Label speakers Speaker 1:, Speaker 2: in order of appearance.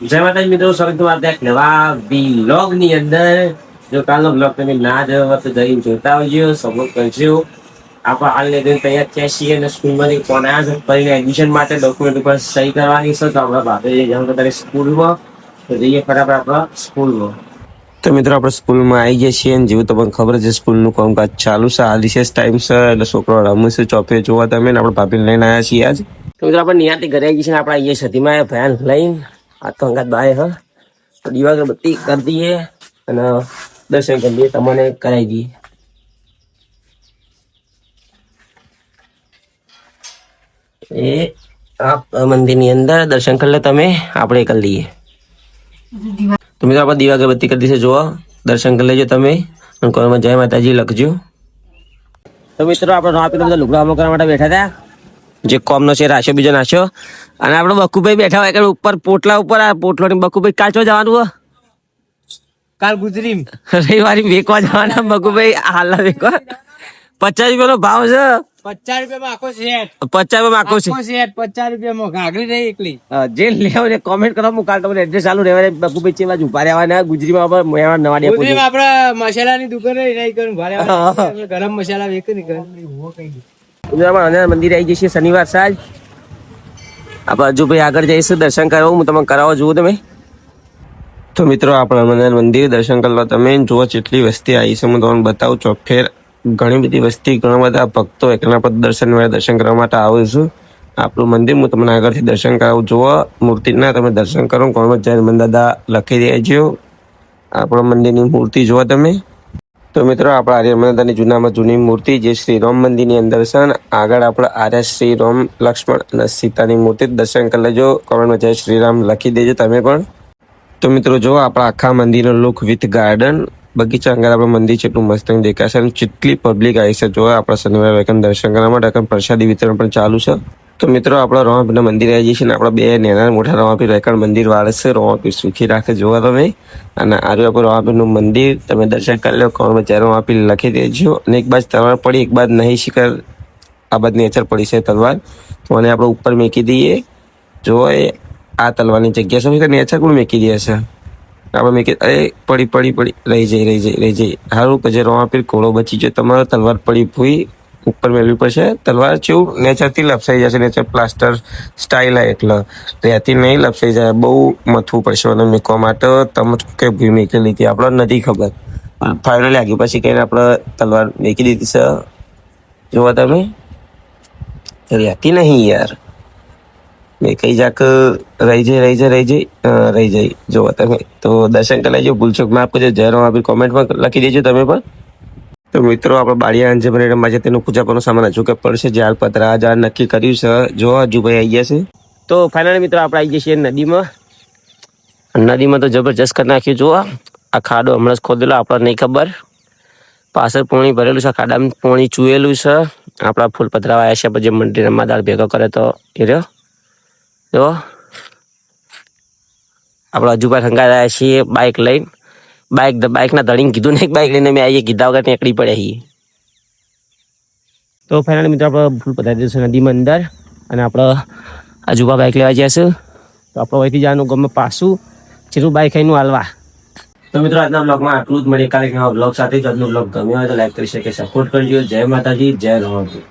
Speaker 1: જય માતાજી મિત્રો, સ્વાગત તમારું એક નવા વ્લોગ ની અંદર. જો કાલનો વ્લોગ તમે ના જોયો હોય તો જઈને જોતા આવજો, સપોર્ટ કરજો. આપણે હાલ લઈને તૈયાર થયા છીએ અને સ્કૂલમાંથી ફોન આવ્યા છે ફરીને એડમિશન માટે ડોક્યુમેન્ટ ઉપર સહી કરવાની છે. તો આપણા ભાભી જવાનું અત્યારે સ્કૂલમાં, તો જઈએ ફટાફટ આપણા સ્કૂલમાં. તો મિત્રો આપણે સ્કૂલમાં આવી ગયા છીએ અને જેવું તમને ખબર છે સ્કૂલનું કામકાજ ચાલુ છે. આ રિસેસ ટાઈમ છે એટલે છોકરો રમે છે ચોપે જોવા તમે ને આપણે ભાભીને લઈને આવ્યા છીએ આજ. તો મિત્રો આપણે નિયાથી ઘરે આવી છીએ. આપણે આવીએ સતીમાં ભયાન લઈને આ તો અંગાત બાય હ તો દીવા બત્તી કરી દઈએ અને દર્શન કરી દઈએ, તમને કરાવી દઈએ. એ આ મંદિરની અંદર દર્શન કરી લે તમે, આપણે કરી લઈએ. તો મિત્રો આપણે દીવા અગરબત્તી કરી દઈશું, જુઓ દર્શન કરી લેજો તમે અને કોલમાં જય માતાજી લખજો. તો મિત્રો આપણે આપીને બધા લુગડામાં કરવા માટે બેઠા હતા. જે કોમનો છે રાખ્યો, બીજો નાખ્યો અને આપણે બકુભાઈ બેઠા હોય કે ઉપર પોટલા ઉપર. આ પોટલો ની બકુભાઈ કાચો જવાનું હોય
Speaker 2: કાલ ગુજરી
Speaker 1: રવિવારી વેકવા જવાના. બકુભાઈ હાલ વેકવા 50 રૂપિયાનો ભાવ છે.
Speaker 2: 50 રૂપિયામાં આખો સેટ,
Speaker 1: 50 રૂપિયામાં આખો છે.
Speaker 2: 50 રૂપિયામાં ઘાઘરી રહી એકલી.
Speaker 1: જે લેવો ને કોમેન્ટ કરો, હું કાલ તમને એડ્રેસ ચાલુ રહેવા. બકુભાઈ છે બાજુ ઉભા રહેવાના ગુજરીમાં નવાડી
Speaker 2: ગુજરીમાં આપડે મસાલાની દુકાન રહી કરું ભારે ગરમ મસાલા વેક ની
Speaker 1: મંદિર આવી જશે શનિવાર સાંજ. આપણે હજુ ભાઈ આગળ જઈશું દર્શન કરવા. હું તમને કરાવો જુઓ તમે. તો મિત્રો આપણે મંદિર દર્શન કરવા તમે જુઓ જેટલી વસ્તી આવી છે હું તમને બતાવું ચોફેર. ઘણી બધી વસ્તી, ઘણા બધા ભક્તો એકલા પર દર્શન કરવા માટે આવું છું. આપણું મંદિર હું તમને આગળથી દર્શન કરાવું. જુઓ મૂર્તિના તમે દર્શન કરો. કોણમાં જય હનુમાન દાદા લખી દેજો. આપણા મંદિરની મૂર્તિ જુઓ તમે. તો મિત્રો આપણા આર્ય હનુમાન દાદાની જૂનામાં જૂની મૂર્તિ જે શ્રી રામ મંદિરની અંદર છે. આગળ આપણે આર્ય શ્રી રામ, લક્ષ્મણ અને સીતાની મૂર્તિ દર્શન કરી લેજો. કોમેન્ટમાં જય શ્રી રામ લખી દેજો તમે પણ. તો મિત્રો જો આપણા આખા મંદિરનો લુક વિથ ગાર્ડન, બગીચા અંગર આપણું મંદિર કેટલું મસ્ત દેખાશે અને કેટલી પબ્લિક આવી છે. જો આપણા શનિવાર વેકન દર્શન કરવા માટે પ્રસાદી વિતરણ પણ ચાલુ છે. તો મિત્રો આપણા રોમાપીરના મંદિર આવી જઈએ છીએ ને આપણા બે નાના મોટા રોમાપીર વેકન મંદિર વાળે છે. રોમાપીર સુખી રાખે જોવા તમે. અને આજુ આપણું રોમાપીરનું મંદિર તમે દર્શન કરી લો. કોણમાં જય રોમાપીર લખી દેજો. અને એક બાજુ તલવાર પડી, એક બાજુ નહીં શિખર આ બાજુ નેચર પડી છે તલવાર. તો આને આપણે ઉપર મેકી દઈએ. જો આ તલવારની જગ્યા છે નેચર પણ મેકી દે છે. આપણે મેકી અરે પડી રહી જઈ સારું કે જે રોમાપીર ઘોડો બચી ગયો તમારો. તલવાર પડી ભૂઈ ઉપર મેળવી પડશે. તલવાર જેવું નેચરથી લપસાઈ જશે. નેચર પ્લાસ્ટર સ્ટાઇલ એટલે રેતી નહીં લપસાઈ જાય. બહુ મથવું પડશે અને મેકવા માટે. તમે કે ભૂઈ મેકી લીધી આપણે નથી ખબર. ફાઇનલી આગી પછી કહીને આપણે તલવાર મેકી દીધી છે. જોવા તમે રેતી નહીં યાર. મેં કઈ જાક રહી જાય જોવા તમે. તો દર્શન કરી લેજો. ભૂલચોક માફ કરજો. જય રોમાપીર કોમેન્ટમાં લખી દેજો તમે પણ. તો મિત્રો આપણે બાળિયા અંજમરે રમવા છે તેનું પૂજા કરવાનો સામાન હજુ કે પડશે. જ્યાં પતરા જ્યાં નક્કી કર્યું છે. જો હજુ ભાઈ આવી ગયા છે. તો ફાઇનલી મિત્રો આપણે આવી જઈએ નદીમાં. નદીમાં તો જબરજસ્ત કરી નાખ્યું. જુઓ આ ખાડો હમણાં જ ખોદેલો, આપણને નહીં ખબર. પાછળ પાણી ભરેલું છે, ખાડામાં પાણી ચૂયેલું છે. આપણા ફૂલ પતરા આવ્યા છે. પછી મંડી રમવા દાળ ભેગો કરે તો એ રહ્યો. જો આપણે હજુ પણ હંગાત આવ્યા છીએ બાઇક લઈને. બાઇકના ધડીને કીધું નહીં બાઇક લઈને અમે આવીએ, કીધા વગર નીકળી પડે છીએ. તો ફાઇનલી મિત્રો આપણે ફૂલ પતાવી દઈશું નદીમાં અંદર. અને આપણે હજુબા બાઇક લેવા જઈશું. તો આપણે અહીંથી જવાનું ગમે પાછું જેટલું બાઇક અહીંનું હાલવા. તો મિત્રો આજના બ્લોગમાં આટલું જ. મળીએ કાલે નવા બ્લોગ સાથે. આજનો બ્લોગ ગમ્યો હોય તો લાઈક કરી શકે, સપોર્ટ કરજો. જય માતાજી, જય રોમાપીર.